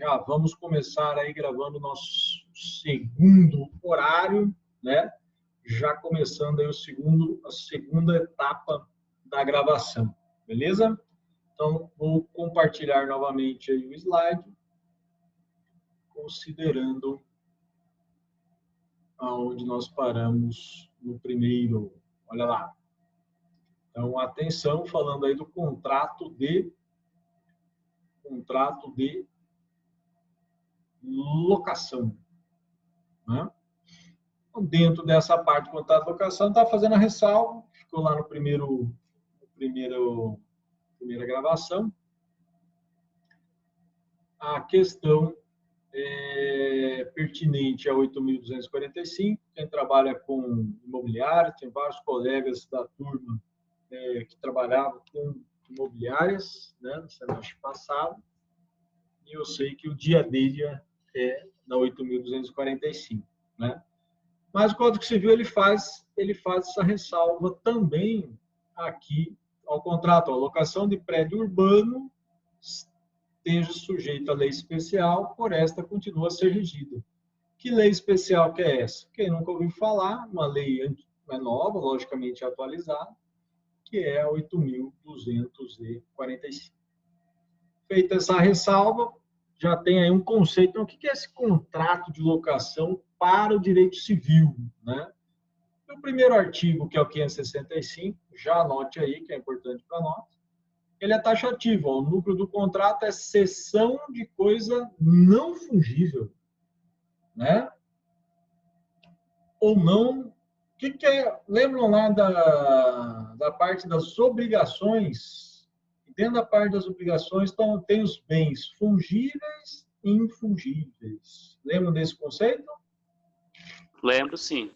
Já vamos começar aí gravando o nosso segundo horário, né? Já começando aí a segunda etapa da gravação, beleza? Então, vou compartilhar novamente aí o slide, considerando aonde nós paramos no primeiro. Olha lá. Então, atenção, falando aí do contrato de locação, né? Então, dentro dessa parte de contrato de locação, está fazendo a ressalva, ficou lá no primeira gravação, a questão pertinente a 8.245, quem trabalha com imobiliário, tem vários colegas da turma que trabalhavam com imobiliárias, né, no semestre passado, e eu sei que o dia a dia é na 8.245, né? Mas o Código Civil ele faz essa ressalva também aqui ao contrato. A locação de prédio urbano esteja sujeita à lei especial, por esta continua a ser regida. Que lei especial que é essa? Quem nunca ouviu falar, uma lei nova, logicamente atualizada, que é a 8.245. Feita essa ressalva, já tem aí um conceito. Então, o que é esse contrato de locação para o direito civil, né? O primeiro artigo, que é o 565, já anote aí, que é importante para nós, ele é taxativo. Ó, o núcleo do contrato é cessão de coisa não fungível, né? Ou não. O que é? Lembram lá da parte das obrigações? Dentro da parte das obrigações tem os bens fungíveis e infungíveis. Lembram desse conceito? Lembro, sim.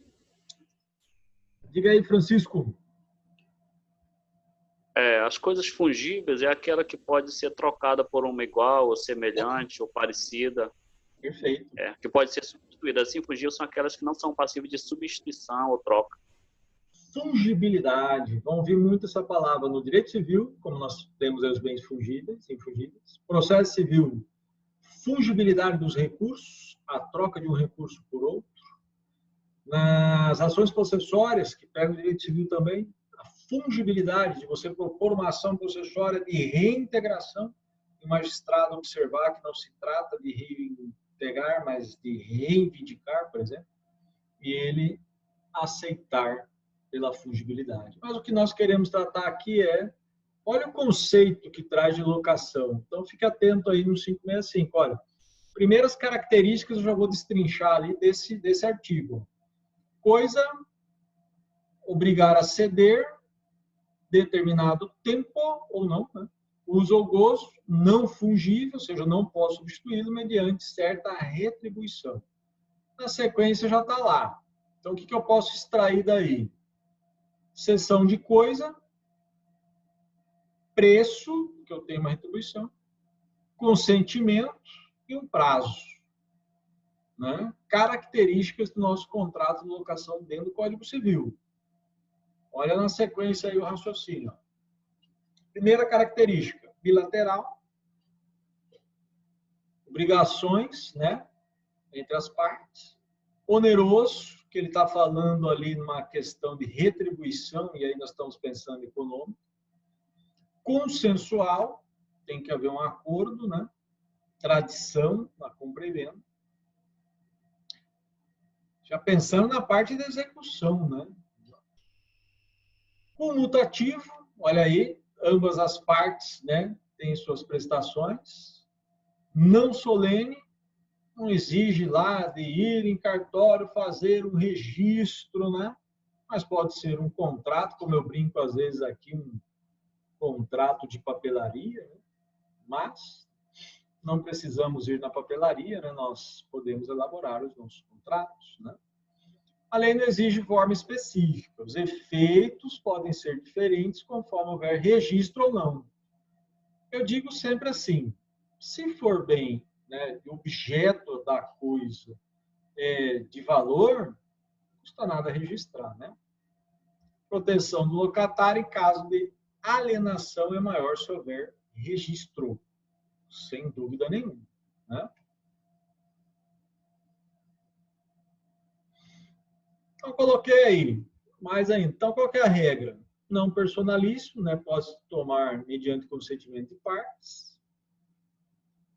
Diga aí, Francisco. As coisas fungíveis é aquela que pode ser trocada por uma igual, ou semelhante, ou parecida. Perfeito. Que pode ser substituída. As infungíveis são aquelas que não são passíveis de substituição ou troca. Fungibilidade. Vão ouvir muito essa palavra no direito civil, como nós temos os bens fungíveis, infungíveis. Processo civil, fungibilidade dos recursos, a troca de um recurso por outro. Nas ações possessórias, que pegam o direito civil também, a fungibilidade de você propor uma ação possessória de reintegração e o magistrado observar que não se trata de reintegrar, mas de reivindicar, por exemplo, e ele aceitar pela fungibilidade. Mas o que nós queremos tratar aqui olha o conceito que traz de locação. Então, fique atento aí no 565. Olha, primeiras características eu já vou destrinchar ali desse artigo. Coisa, obrigar a ceder determinado tempo ou não, né? Uso ou gozo, não fungível, ou seja, não posso substituí-lo mediante certa retribuição. Na sequência já está lá. Então, o que eu posso extrair daí? Cessão de coisa, preço, que eu tenho uma retribuição, consentimento e um prazo, né? Características do nosso contrato de locação dentro do Código Civil. Olha na sequência aí o raciocínio. Primeira característica, bilateral, obrigações, né, entre as partes, oneroso, que ele está falando ali numa questão de retribuição, e aí nós estamos pensando em econômico, consensual, tem que haver um acordo, né, tradição na compra e venda, já pensando na parte da execução, né, comutativo, olha aí, ambas as partes, né, têm suas prestações, não solene, não exige lá de ir em cartório fazer um registro, né? Mas pode ser um contrato, como eu brinco às vezes aqui, um contrato de papelaria, né? Mas não precisamos ir na papelaria, né? Nós podemos elaborar os nossos contratos, né? A lei não exige forma específica, os efeitos podem ser diferentes conforme houver registro ou não. Eu digo sempre assim, se for bem, né, o objeto da coisa de valor, não custa nada registrar, né? Proteção do locatário em caso de alienação é maior se houver registro, sem dúvida nenhuma. né? Então, coloquei aí. Mas aí, então, qual que é a regra? Não personalíssimo, né? Pode tomar mediante consentimento de partes.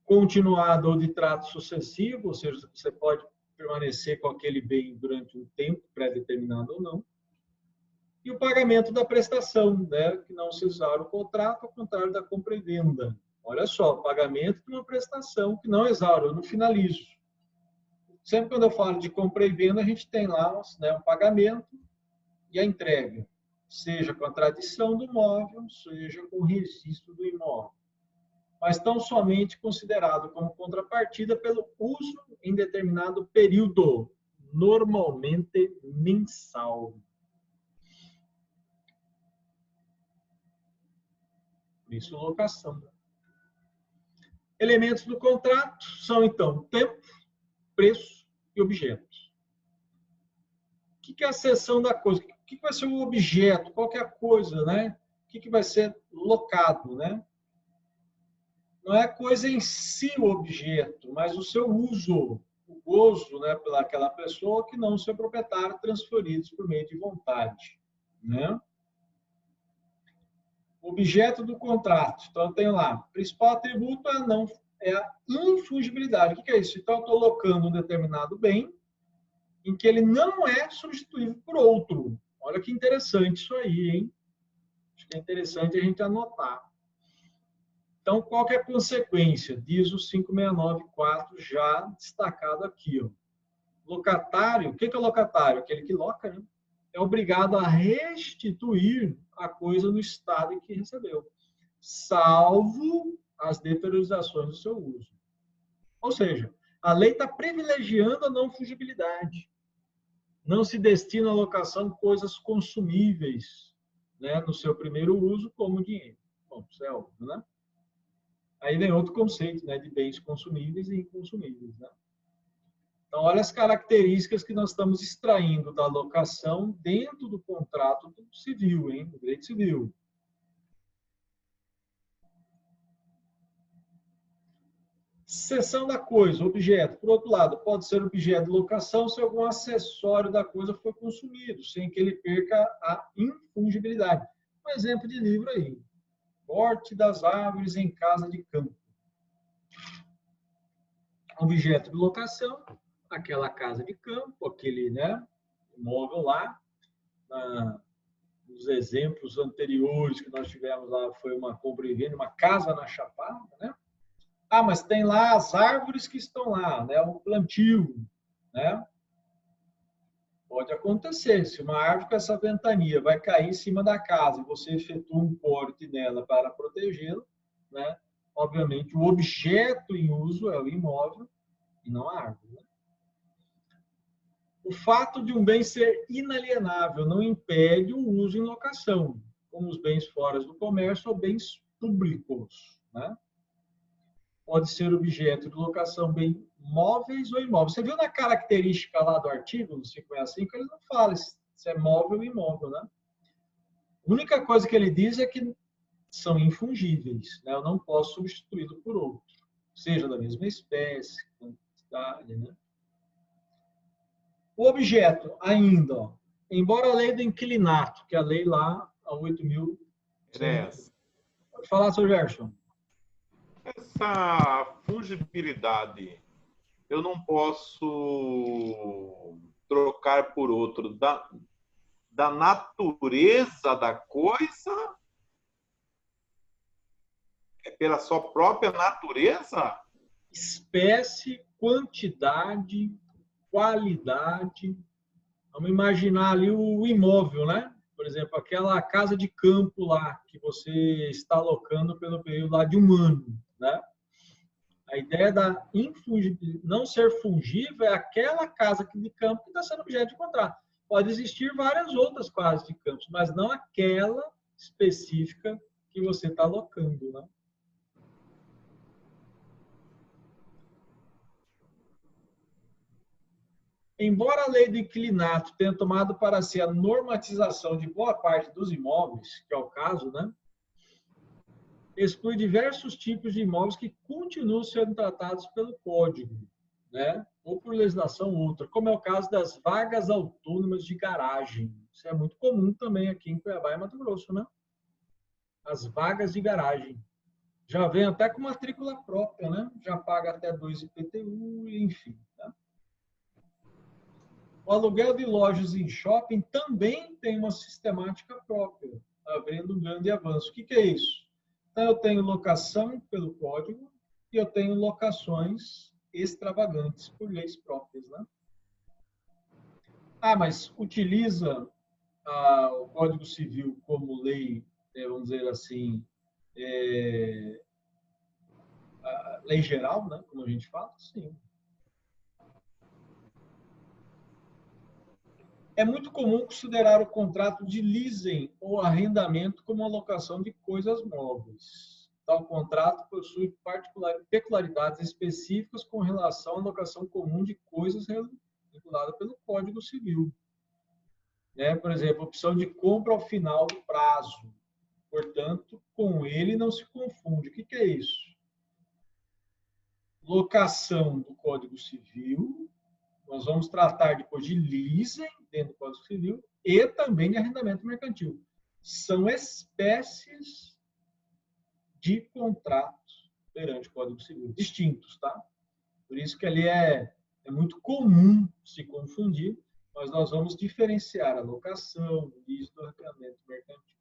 Continuado ou de trato sucessivo, ou seja, você pode permanecer com aquele bem durante um tempo pré-determinado ou não. E o pagamento da prestação, né? Que não se exaure o contrato, ao contrário da compra e venda. Olha só, pagamento de uma prestação que não exaure, eu não finalizo. Sempre quando eu falo de compra e venda, a gente tem lá, né, um pagamento e a entrega, seja com a tradição do imóvel, seja com o registro do imóvel. Mas tão somente considerado como contrapartida pelo uso em determinado período, normalmente mensal. Por isso, locação. Elementos do contrato são, então, tempo, preço e objeto. O que é a seção da coisa? O que vai ser o objeto? Qual que é a coisa, né? O que vai ser locado, né? Não é a coisa em si o objeto, mas o seu uso, o gozo, né, pelaquela pessoa que não o seu proprietário, transferidos por meio de vontade, né? Objeto do contrato. Então, eu tenho lá, principal atributo é a infungibilidade. O que é isso? Então, eu estou locando um determinado bem em que ele não é substituível por outro. Olha que interessante isso aí, hein? Acho que é interessante a gente anotar. Então, qual que é a consequência? Diz o 5694 já destacado aqui. Ó. Locatário, o que é locatário? Aquele que loca, né? É obrigado a restituir a coisa no estado em que recebeu, salvo as deteriorizações do seu uso. Ou seja, a lei está privilegiando a não fungibilidade. Não se destina à locação coisas consumíveis, né, no seu primeiro uso, como dinheiro. Bom, isso é óbvio, né? Aí vem outro conceito, né, de bens consumíveis e inconsumíveis, né? Então, olha as características que nós estamos extraindo da locação dentro do contrato do civil, hein, do direito civil. Seção da coisa, objeto. Por outro lado, pode ser objeto de locação se algum acessório da coisa for consumido, sem que ele perca a infungibilidade. Um exemplo de livro aí. Corte das árvores em casa de campo. Objeto de locação, aquela casa de campo, aquele, né, imóvel lá. Nos exemplos anteriores que nós tivemos lá, foi uma compra e venda, uma casa na Chapada, né? Ah, mas tem lá as árvores que estão lá, né? O plantio, né? Pode acontecer, se uma árvore com essa ventania vai cair em cima da casa e você efetua um corte nela para protegê-la, né? Obviamente, o objeto em uso é o imóvel e não a árvore. Né? O fato de um bem ser inalienável não impede o uso em locação, como os bens fora do comércio ou bens públicos, né? Pode ser objeto de locação bem móveis ou imóveis. Você viu na característica lá do artigo, no 565, ele não fala se é móvel ou imóvel, né? A única coisa que ele diz é que são infungíveis, né? Eu não posso substituí-lo por outro, seja da mesma espécie, quantidade, né? O objeto, ainda, ó, embora a lei do inquilinato, que é a lei lá, a 8.000... Pode falar, Sr. Gerson. Essa fungibilidade, eu não posso trocar por outro da natureza da coisa? É pela sua própria natureza? Espécie, quantidade, qualidade. Vamos imaginar ali o imóvel, né? Por exemplo, aquela casa de campo lá, que você está alocando pelo período lá de 1 ano, né? A ideia da não ser fungível é aquela casa de campo que está sendo objeto de contrato. Pode existir várias outras casas de campo, mas não aquela específica que você está alocando, né? Embora a lei do inquilinato tenha tomado para si a normatização de boa parte dos imóveis, que é o caso, né? exclui diversos tipos de imóveis que continuam sendo tratados pelo Código, né? Ou por legislação outra, como é o caso das vagas autônomas de garagem. Isso é muito comum também aqui em Cuiabá e Mato Grosso, né? As vagas de garagem. Já vem até com matrícula própria, né? Já paga até 2 IPTU, enfim. Tá? O aluguel de lojas em shopping também tem uma sistemática própria, havendo um grande avanço. O que é isso? Então, eu tenho locação pelo código e eu tenho locações extravagantes por leis próprias. Né? Mas utiliza o Código Civil como lei, vamos dizer assim, lei geral, né? Como a gente fala? Sim. É muito comum considerar o contrato de leasing ou arrendamento como uma locação de coisas móveis. Tal contrato possui peculiaridades específicas com relação à locação comum de coisas regulada pelo Código Civil. Por exemplo, opção de compra ao final do prazo. Portanto, com ele não se confunde. O que é isso? Locação do Código Civil. Nós vamos tratar depois de leasing dentro do Código Civil e também de arrendamento mercantil. São espécies de contratos perante o Código Civil, distintos, tá? Por isso que ali é muito comum se confundir, mas nós vamos diferenciar a locação, o leasing do arrendamento mercantil.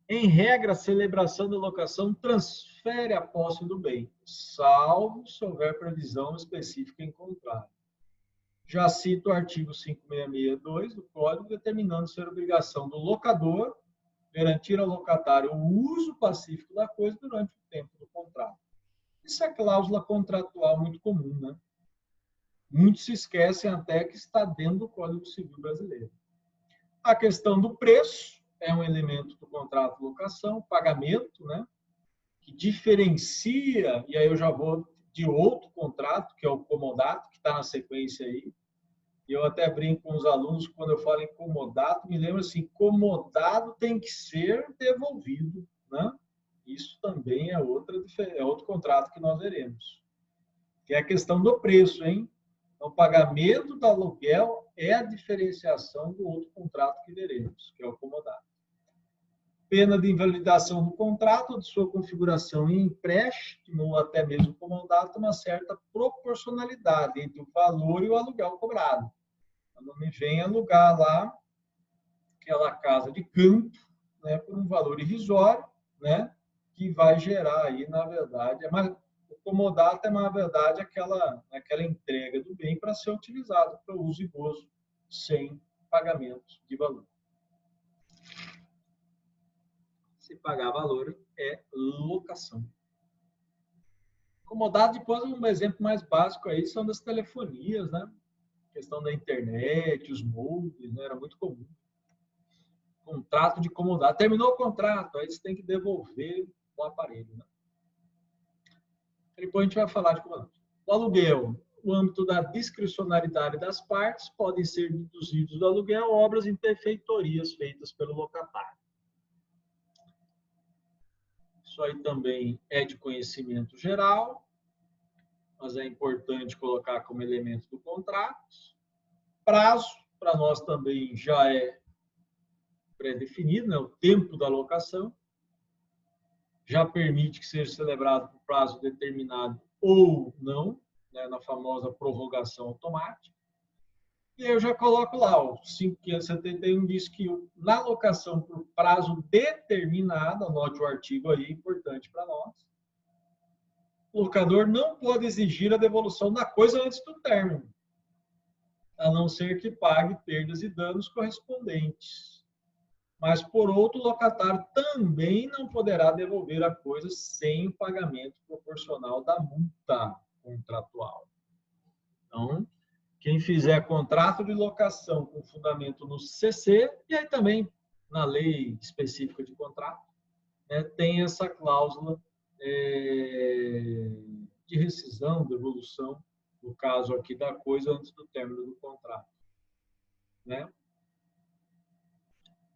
Em regra, a celebração da locação transfere a posse do bem, salvo se houver previsão específica em contrário. Já cito o artigo 5662 do Código, determinando ser obrigação do locador garantir ao locatário o uso pacífico da coisa durante o tempo do contrato. Isso é cláusula contratual muito comum, né? Muitos se esquecem até que está dentro do Código Civil brasileiro. A questão do preço é um elemento do contrato de locação, pagamento, né? Que diferencia, e aí eu já vou de outro contrato, que é o comodato, que está na sequência aí. E eu até brinco com os alunos, quando eu falo em comodato, me lembro assim, comodado tem que ser devolvido, né? Isso também é outro contrato que nós veremos. Que é a questão do preço, hein? Então, o pagamento do aluguel é a diferenciação do outro contrato que veremos, que é o comodato. Pena de invalidação do contrato, de sua configuração em empréstimo ou até mesmo comodato, uma certa proporcionalidade entre o valor e o aluguel cobrado. Não me vem alugar lá aquela casa de campo, né, por um valor irrisório, né, que vai gerar aí, na verdade, o comodato é, na verdade, aquela entrega do bem para ser utilizado para uso e gozo sem pagamento de valor. Se pagar valor é locação. Comodato, depois, um exemplo mais básico aí são das telefonias, né? A questão da internet, os modems, né? Era muito comum. Contrato de comodato. Terminou o contrato, aí você tem que devolver o aparelho, né? Depois a gente vai falar de comodato. O aluguel. No âmbito da discricionariedade das partes, podem ser deduzidos do aluguel obras e interfeitorias feitas pelo locatário. Isso aí também é de conhecimento geral, mas é importante colocar como elemento do contrato. Prazo, para nós também já é pré-definido, né? O tempo da locação. Já permite que seja celebrado por prazo determinado ou não, né? Na famosa prorrogação automática. E eu já coloco lá, o 5.571 diz que na locação por prazo determinado, anote o artigo aí, importante para nós, o locador não pode exigir a devolução da coisa antes do término, a não ser que pague perdas e danos correspondentes. Mas, por outro, o locatário também não poderá devolver a coisa sem o pagamento proporcional da multa contratual. Então, quem fizer contrato de locação com fundamento no CC, e aí também na lei específica de contrato, né, tem essa cláusula de rescisão, devolução, no caso aqui da coisa, antes do término do contrato. Né?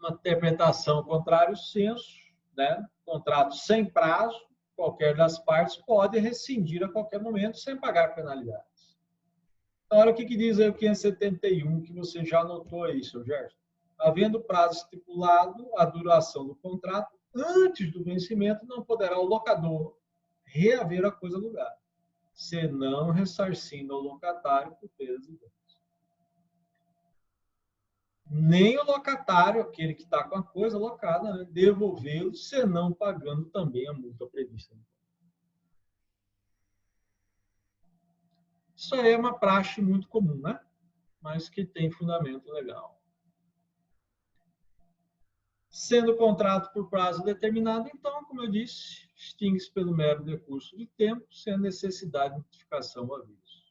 uma interpretação ao contrário senso, né? Contrato sem prazo, qualquer das partes pode rescindir a qualquer momento sem pagar penalidades. Então, olha o que diz aí o 571, que você já anotou aí, seu Gerson. Havendo prazo estipulado, a duração do contrato, antes do vencimento, não poderá o locador reaver a coisa alugada, senão ressarcindo ao locatário por perdas e danos. Nem o locatário, aquele que está com a coisa locada, né, devolvê-lo, senão pagando também a multa prevista. Isso aí é uma praxe muito comum, né? Mas que tem fundamento legal. Sendo o contrato por prazo determinado, então, como eu disse, extingue-se pelo mero decurso de tempo, sem a necessidade de notificação ou aviso.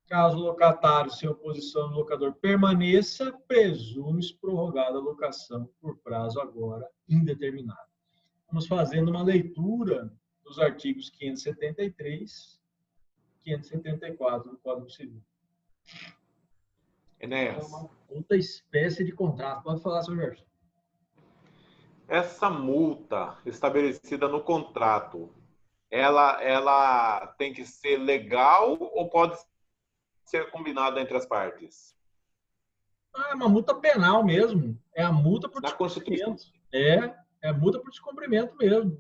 Caso o locatário sem oposição do locador permaneça, presume-se prorrogada a locação por prazo agora indeterminado. Vamos fazendo uma leitura dos artigos 573 e 574 do Código Civil. Enéas, É uma outra espécie de contrato. Pode falar, seu Jorge. essa multa estabelecida no contrato, ela tem que ser legal ou pode ser combinada entre as partes? É uma multa penal mesmo. É a multa por Na Constituição. descumprimento. É a multa por descumprimento mesmo.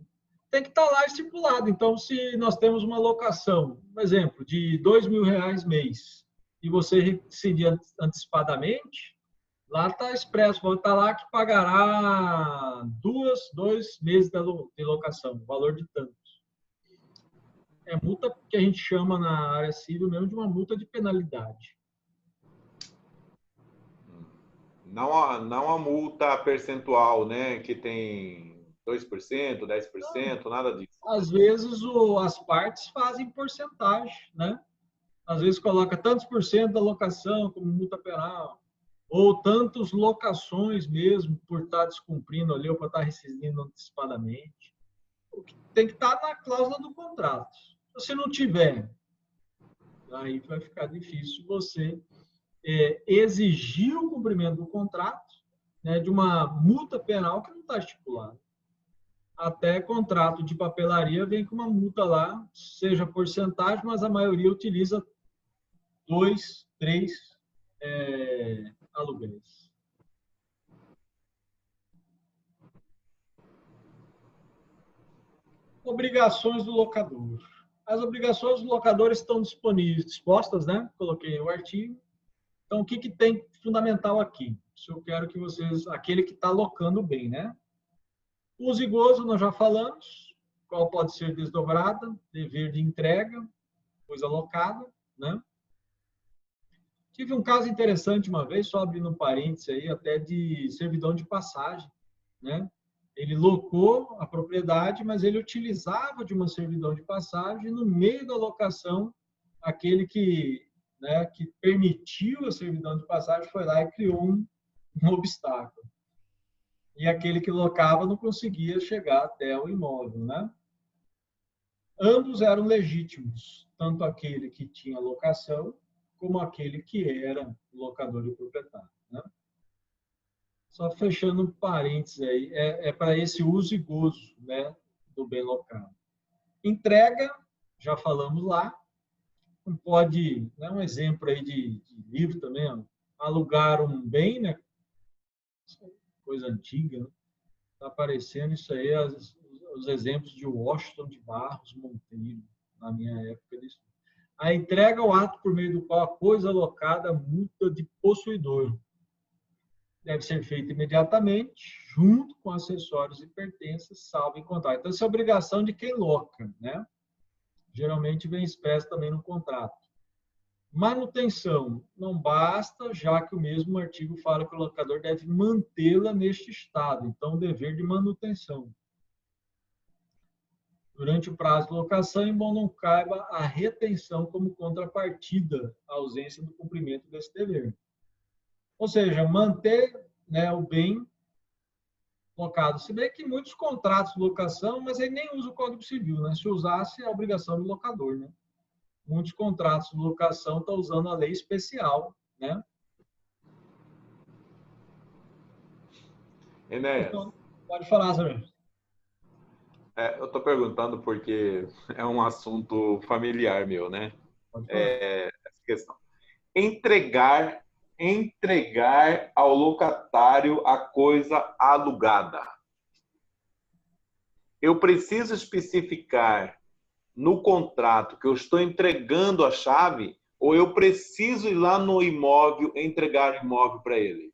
Tem que estar lá estipulado. Então, se nós temos uma locação, por exemplo, de R$ 2.000 mês, e você rescindir antecipadamente, lá está expresso, vai estar lá que pagará 2 meses de locação, valor de tantos. É multa que a gente chama na área civil mesmo de uma multa de penalidade. Não a multa percentual, né? Que tem 2%, 10%, nada disso. Às vezes as partes fazem porcentagem, né? Às vezes coloca tantos por cento da locação como multa penal, ou tantos locações mesmo por estar descumprindo ali ou por estar rescindindo antecipadamente. Tem que estar na cláusula do contrato. Se você não tiver, aí vai ficar difícil você exigir o cumprimento do contrato, né, de uma multa penal que não está estipulada. Até contrato de papelaria vem com uma multa lá, seja porcentagem, mas a maioria utiliza 2, 3 aluguéis. Obrigações do locador. As obrigações do locador estão dispostas, né? Coloquei o artigo. Então, o que tem fundamental aqui? Se eu quero que vocês, aquele que está locando bem, né? Uso e gozo, nós já falamos. Qual pode ser desdobrada? Dever de entrega, coisa locada, né? Tive um caso interessante uma vez, só abrindo um parênteses aí, até de servidão de passagem, né? Ele locou a propriedade, mas ele utilizava de uma servidão de passagem, e no meio da locação, aquele que permitiu a servidão de passagem foi lá e criou um obstáculo. E aquele que locava não conseguia chegar até o imóvel, né? Ambos eram legítimos, tanto aquele que tinha locação, como aquele que era locador e proprietário, né? Só fechando um parênteses aí, para esse uso e gozo, né, do bem local. Entrega, já falamos lá, não pode, né, um exemplo aí de livro também, ó, alugar um bem, né, coisa antiga, né? Tá aparecendo isso aí, os exemplos de Washington de Barros Monteiro, na minha época disso. A entrega ao ato por meio do qual a coisa alocada multa de possuidor deve ser feita imediatamente, junto com acessórios e pertences, salvo em contrato. Então, essa é a obrigação de quem loca, né? Geralmente vem expresso também no contrato. Manutenção não basta, já que o mesmo artigo fala que o locador deve mantê-la neste estado. Então, o dever de manutenção. Durante o prazo de locação, embora não caiba a retenção como contrapartida à ausência do cumprimento desse dever. Ou seja, manter, né, o bem locado. Se bem que muitos contratos de locação, mas ele nem usa o Código Civil, né? Se usasse, é a obrigação do locador, né? Muitos contratos de locação estão usando a lei especial, né? Enéas, Então, pode falar, Sérgio. eu estou perguntando porque é um assunto familiar meu, né? Pode falar. Essa questão. Entregar ao locatário a coisa alugada. Eu preciso especificar no contrato que eu estou entregando a chave ou eu preciso ir lá no imóvel entregar o imóvel para ele?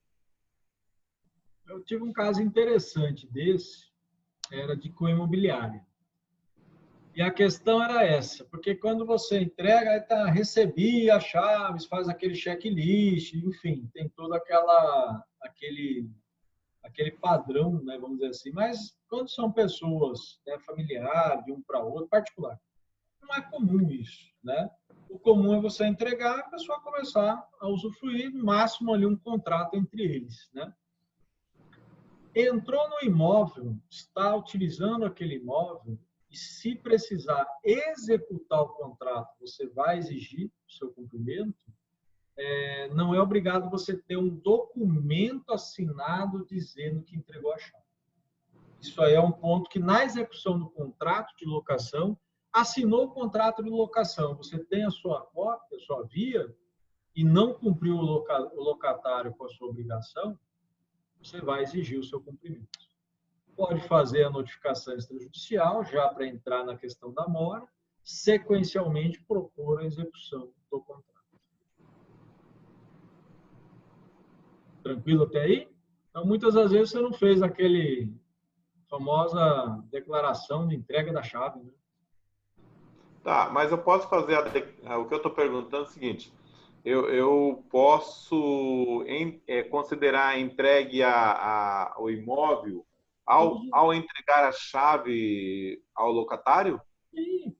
Eu tive um caso interessante desse, era de coimobiliária. E a questão era essa, porque quando você entrega, aí tá, recebi as chaves, faz aquele checklist, enfim, tem todo aquele padrão, né, vamos dizer assim. Mas quando são pessoas, né, familiares, de um para outro, particular, não é comum isso, né? O comum é você entregar, a pessoa começar a usufruir, no máximo ali um contrato entre eles, né? Entrou no imóvel, está utilizando aquele imóvel, e se precisar executar o contrato, você vai exigir o seu cumprimento, não é obrigado você ter um documento assinado dizendo que entregou a chave. Isso aí é um ponto que, na execução do contrato de locação, assinou o contrato de locação, você tem a sua cópia, a sua via, e não cumpriu o locatário com a sua obrigação, você vai exigir o seu cumprimento. Pode fazer a notificação extrajudicial, já para entrar na questão da mora, sequencialmente propor a execução do contrato. Tranquilo até aí? Então, muitas das vezes você não fez aquele famosa declaração de entrega da chave, né? Tá, mas eu posso fazer o que eu estou perguntando é o seguinte: eu posso considerar entregue o imóvel ao entregar a chave ao locatário? Sim,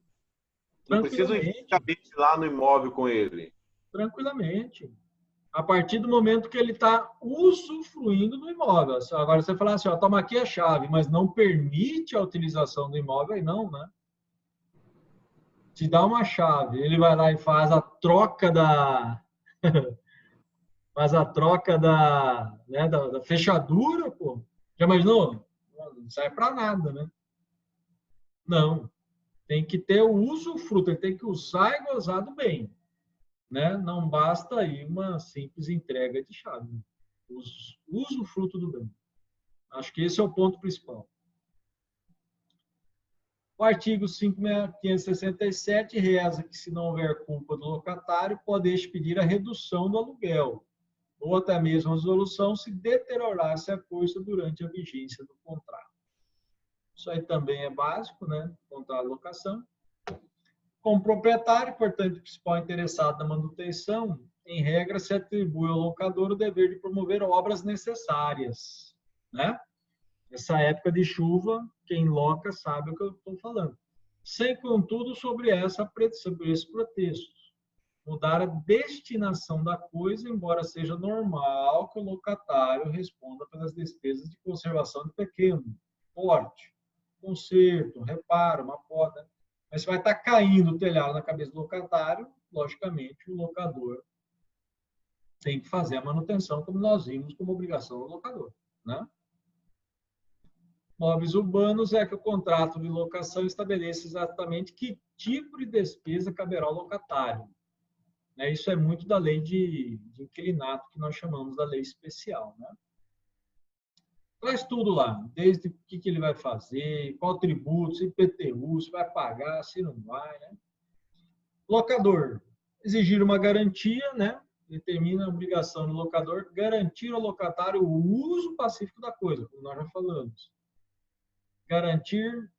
Não preciso tranquilamente, fisicamente ir lá no imóvel com ele. tranquilamente. A partir do momento que ele está usufruindo do imóvel. Agora, você falar assim, ó, toma aqui a chave, mas não permite a utilização do imóvel, aí não, né? Te dá uma chave, ele vai lá e faz a troca faz a troca né, da fechadura, pô. Já imaginou? Não serve para nada, né? Não. Tem que ter o usufruto, ele tem que usar e gozar do bem, né? Não basta aí uma simples entrega de chave. Né? Usufruto do bem. Acho que esse é o ponto principal. O artigo 567 reza que, se não houver culpa do locatário, pode expedir a redução do aluguel, ou até mesmo a dissolução, se deteriorar-se a coisa durante a vigência do contrato. Isso aí também é básico, né? Contrato de locação. Como proprietário, portanto, principal interessado na manutenção, em regra, se atribui ao locador o dever de promover obras necessárias, né? Essa época de chuva, quem loca sabe o que eu estou falando. Sem, contudo, sobre esse pretexto, mudar a destinação da coisa, embora seja normal que o locatário responda pelas despesas de conservação de pequeno porte, conserto, reparo, uma poda. Mas se vai estar caindo o telhado na cabeça do locatário, logicamente o locador tem que fazer a manutenção, como nós vimos como obrigação do locador, né? Móveis urbanos é que o contrato de locação estabelece exatamente que tipo de despesa caberá ao locatário. Isso é muito da lei de inquilinato, que nós chamamos da lei especial. Né? Traz tudo lá, desde o que ele vai fazer, qual tributo, se IPTU, se vai pagar, se não vai. Né? Locador, exigir uma garantia, né? Determina a obrigação do locador garantir ao locatário o uso pacífico da coisa, como nós já falamos. Garantir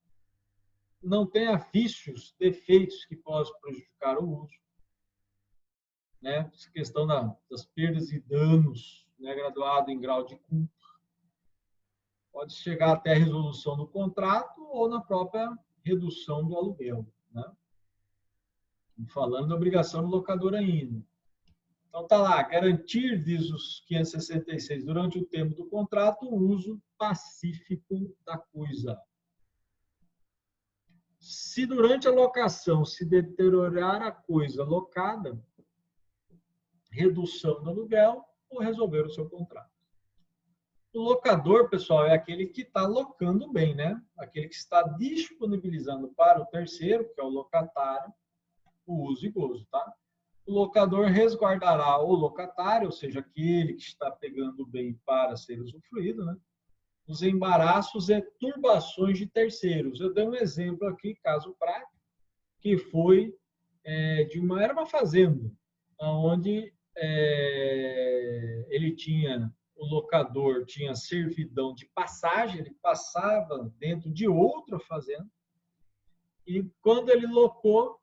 não tenha vícios, defeitos que possam prejudicar o uso. Né? Essa questão das perdas e danos, né? Graduado em grau de culpa. Pode chegar até a resolução do contrato ou na própria redução do aluguel. Né? Falando da obrigação do locador ainda. Então, está lá, garantir, diz os 566, durante o tempo do contrato, o uso pacífico da coisa. Se durante a locação se deteriorar a coisa locada, redução do aluguel ou resolver o seu contrato. O locador, pessoal, é aquele que está locando o bem, né? Aquele que está disponibilizando para o terceiro, que é o locatário, o uso e gozo, tá? O locador resguardará o locatário, ou seja, aquele que está pegando o bem para ser usufruído, né? Os embaraços e turbações de terceiros. Eu dei um exemplo aqui, caso prático, que foi era uma fazenda, onde o locador tinha servidão de passagem, ele passava dentro de outra fazenda, e quando ele locou,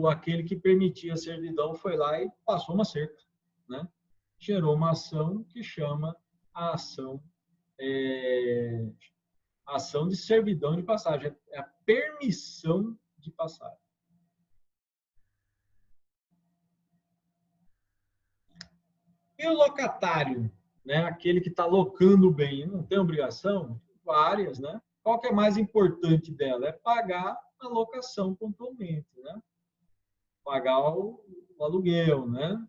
aquele que permitia a servidão foi lá e passou uma cerca, né? Gerou uma ação que chama a ação de servidão de passagem, é a permissão de passagem. E o locatário, né? Aquele que está locando o bem, não tem obrigação? Várias, né? Qual que é mais importante dela? É pagar a locação pontualmente, né? Pagar o aluguel, né?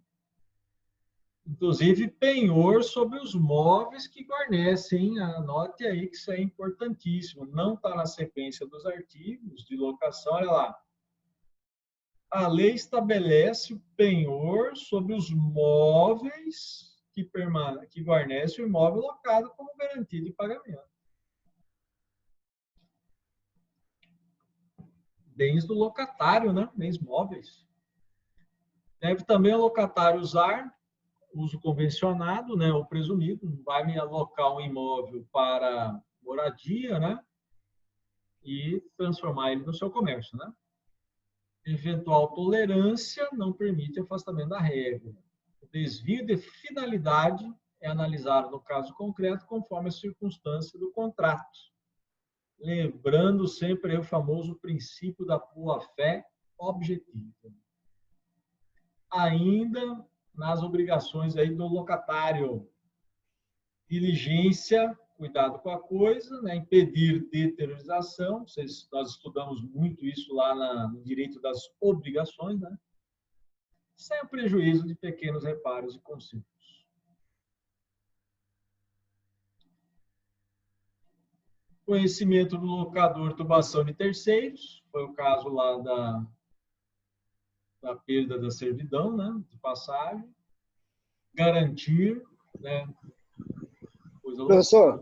Inclusive, penhor sobre os móveis que guarnecem. Anote aí que isso é importantíssimo. Não está na sequência dos artigos de locação. Olha lá. A lei estabelece o penhor sobre os móveis que guarnecem o imóvel locado como garantia de pagamento. Bens do locatário, né? Bens móveis. Deve também o locatário usar uso convencionado, né, ou presumido, não vai me alocar um imóvel para moradia, né, e transformar ele no seu comércio, né. Eventual tolerância não permite afastamento da regra. O desvio de finalidade é analisado no caso concreto conforme a circunstância do contrato, lembrando sempre o famoso princípio da boa-fé objetiva. Ainda nas obrigações aí do locatário. Diligência, cuidado com a coisa, né? Impedir deteriorização, nós estudamos muito isso lá no direito das obrigações, né? Sem o prejuízo de pequenos reparos e consertos. Conhecimento do locador, turbação de terceiros, foi o caso lá da perda da servidão, né? De passagem. Garantir, né? Professor,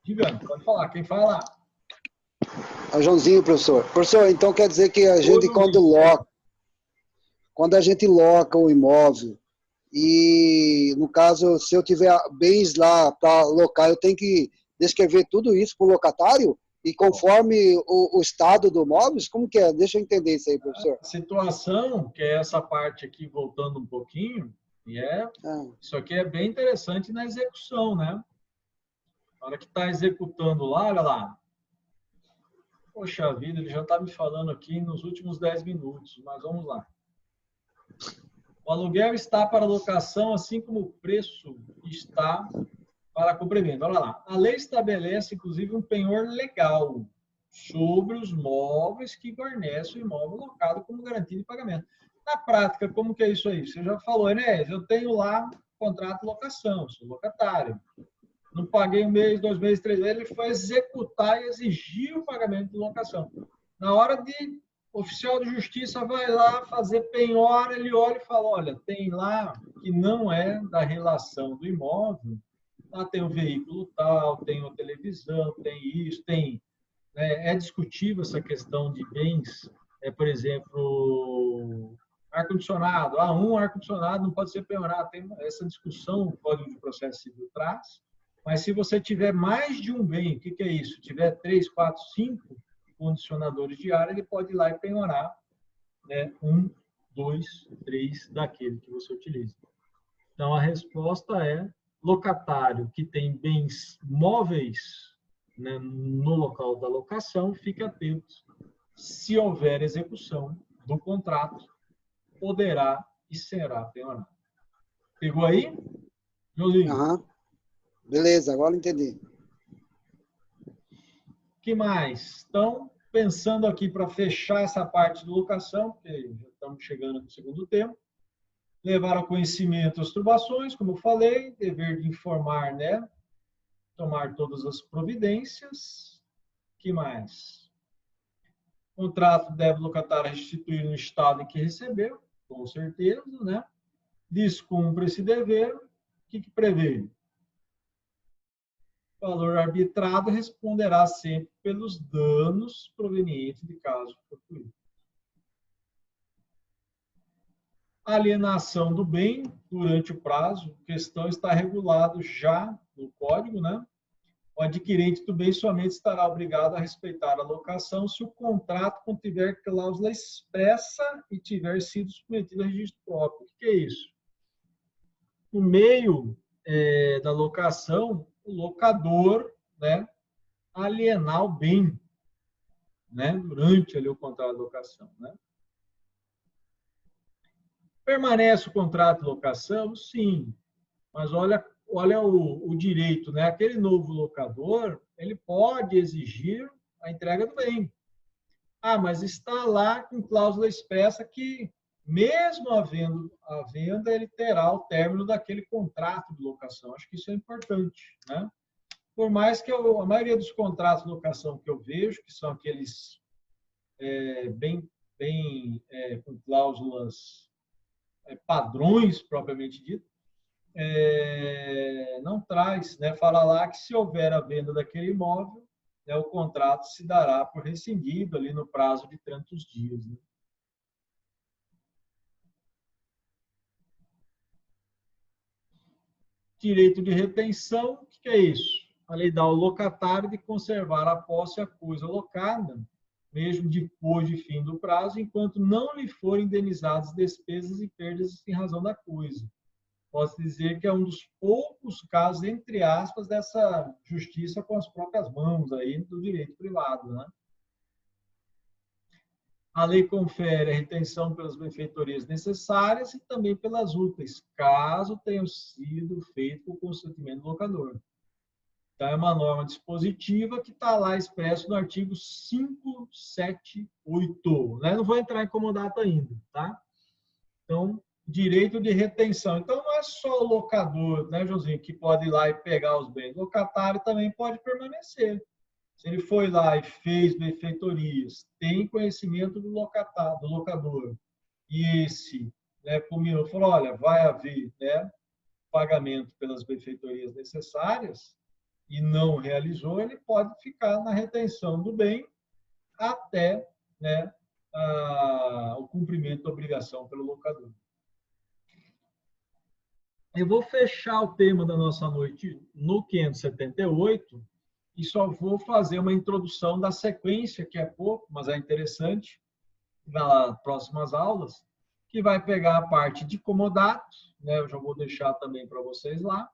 Diga, pode falar. Quem fala? É o Joãozinho, professor. Professor, então quer dizer que a gente, quando a gente loca o imóvel, e no caso, se eu tiver bens lá para locar, eu tenho que descrever tudo isso para o locatário? E conforme o estado do imóvel, como que é? Deixa eu entender isso aí, professor. A situação, que é essa parte aqui, voltando um pouquinho, isso aqui é bem interessante na execução, né? Na hora que está executando lá, olha lá. Poxa vida, ele já está me falando aqui nos últimos 10 minutos, mas vamos lá. O aluguel está para locação, assim como o preço está para complemento. Olha lá. A lei estabelece, inclusive, um penhor legal sobre os móveis que guarnecem o imóvel locado como garantia de pagamento. Na prática, como que é isso aí? Você já falou, Enéas, eu tenho lá contrato de locação, sou locatário. Não paguei 1 mês, 2 meses, 3 meses, ele foi executar e exigir o pagamento de locação. Na hora de o oficial de justiça vai lá fazer penhora, ele olha e fala, olha, tem lá que não é da relação do imóvel, lá tem o veículo tal, tem a televisão, tem isso, tem... É discutível essa questão de bens, por exemplo, ar-condicionado. Um ar-condicionado não pode ser penhorado. Tem essa discussão o Código de Processo Civil traz. Mas se você tiver mais de um bem, o que é isso? Tiver 3, 4, 5 condicionadores de ar, ele pode ir lá e penhorar, né, 1, 2, 3 daquele que você utiliza. Então, a resposta é locatário que tem bens móveis, né, no local da locação, fique atento. Se houver execução do contrato, poderá e será penhorado. Pegou aí, Joãozinho? Uhum. Beleza, agora entendi. O que mais? Então, pensando aqui para fechar essa parte de locação, porque já estamos chegando no segundo tempo, levar ao conhecimento as turbações, como eu falei, dever de informar, né? Tomar todas as providências. Que mais? O contrato deve o locatário restituir no estado em que recebeu, com certeza, né? Descumpre esse dever. O que prevê? O valor arbitrado responderá sempre pelos danos provenientes de caso fortuito. Alienação do bem durante o prazo, a questão está regulado já no Código, né? O adquirente do bem somente estará obrigado a respeitar a locação se o contrato contiver cláusula expressa e tiver sido submetido a registro próprio. O que é isso? No meio da locação, o locador, né, alienar o bem, né, durante ali o contrato de locação, né? Permanece o contrato de locação? Sim. Mas olha o direito, né? Aquele novo locador, ele pode exigir a entrega do bem. Ah, mas está lá com cláusula expressa que, mesmo havendo a venda, ele terá o término daquele contrato de locação. Acho que isso é importante, né? Por mais que a maioria dos contratos de locação que eu vejo, que são aqueles com cláusulas padrões, propriamente dito, não traz, né? Fala lá que se houver a venda daquele imóvel, né, o contrato se dará por rescindido ali no prazo de tantos dias. Né? Direito de retenção, o que é isso? A lei dá ao locatário de conservar a posse e a coisa locada, mesmo depois de fim do prazo, enquanto não lhe forem indenizadas despesas e perdas em razão da coisa. Posso dizer que é um dos poucos casos, entre aspas, dessa justiça com as próprias mãos aí do direito privado, né? A lei confere a retenção pelas benfeitorias necessárias e também pelas úteis, caso tenham sido feito com o consentimento do locador. Então, é uma norma dispositiva que está lá expresso no artigo 578, né? Não vou entrar em comodato ainda, tá? Então, direito de retenção. Então, não é só o locador, né, Josinho, que pode ir lá e pegar os bens. O locatário também pode permanecer. Se ele foi lá e fez benfeitorias, tem conhecimento do locatário, do locador, e esse, né, combinou, falou, olha, vai haver, né, pagamento pelas benfeitorias necessárias, e não realizou, ele pode ficar na retenção do bem até, né, o cumprimento da obrigação pelo locador. Eu vou fechar o tema da nossa noite no 578 e só vou fazer uma introdução da sequência, que é pouco, mas é interessante, nas próximas aulas, que vai pegar a parte de comodatos, né? Eu já vou deixar também para vocês lá,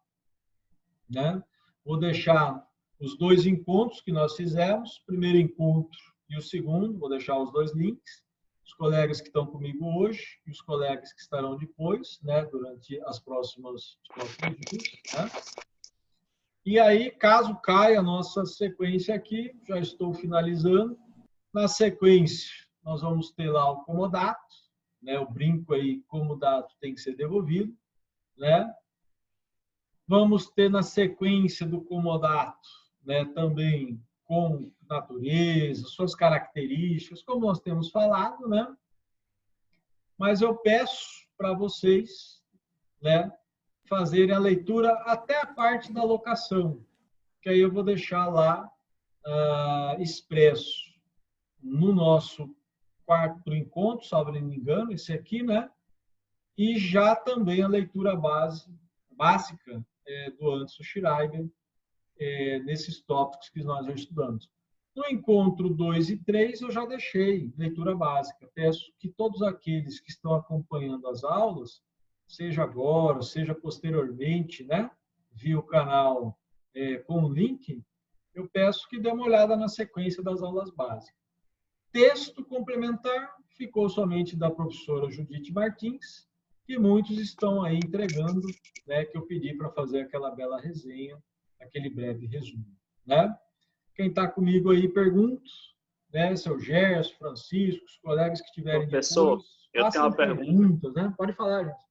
né? Vou deixar os dois encontros que nós fizemos, o primeiro encontro e o segundo, vou deixar os dois links. Os colegas que estão comigo hoje e os colegas que estarão depois, né, durante os próximos dias, né? E aí, caso caia a nossa sequência aqui, já estou finalizando. Na sequência, nós vamos ter lá o comodato, né? O brinco aí, comodato tem que ser devolvido, né? Vamos ter na sequência do comodato, né, também com natureza, suas características, como nós temos falado, né? Mas eu peço para vocês, né, fazerem a leitura até a parte da locação, que aí eu vou deixar lá expresso no nosso quarto encontro, salvo não me engano, esse aqui, né? E já também a leitura básica do Anderson Schreiber, nesses tópicos que nós já estudamos. No encontro 2 e 3, eu já deixei leitura básica. Peço que todos aqueles que estão acompanhando as aulas, seja agora, seja posteriormente, né, via o canal com o link, eu peço que dê uma olhada na sequência das aulas básicas. Texto complementar ficou somente da professora Judite Martins, que muitos estão aí entregando, né, que eu pedi para fazer aquela bela resenha, aquele breve resumo, né? Quem está comigo aí, pergunta, né? Seu Gerson, Francisco, os colegas que tiverem Professor, depois, eu tenho uma pergunta. perguntas, né? Pode falar, gente.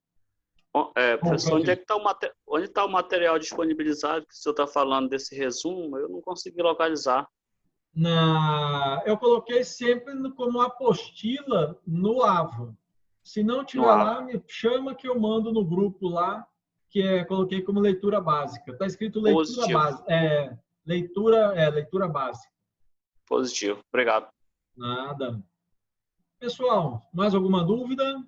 Professor, onde está o material disponibilizado que o senhor está falando desse resumo? Eu não consegui localizar. Eu coloquei sempre como apostila no AVA. Se não tiver lá, me chama que eu mando no grupo lá, coloquei como leitura básica. Está escrito leitura básica. Leitura básica. Positivo. Obrigado. Nada. Pessoal, mais alguma dúvida?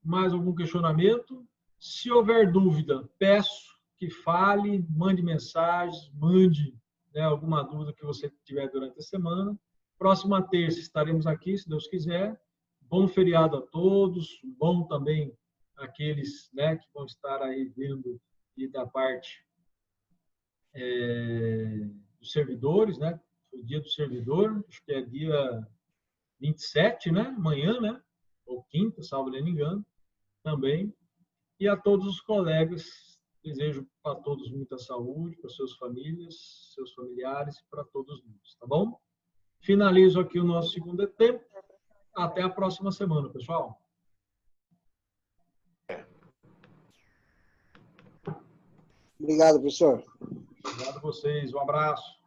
Mais algum questionamento? Se houver dúvida, peço que fale, mande mensagens, mande, né, alguma dúvida que você tiver durante a semana. Próxima terça estaremos aqui, se Deus quiser. Bom feriado a todos, bom também aqueles, né, que vão estar aí vendo e da parte dos servidores, né? O dia do servidor, acho que é dia 27, né? Amanhã, né? Ou quinta, salvo não me engano, também. E a todos os colegas, desejo para todos muita saúde, para suas famílias, seus familiares e para todos nós, tá bom? Finalizo aqui o nosso segundo tempo. Até a próxima semana, pessoal. Obrigado, professor. Obrigado a vocês. Um abraço.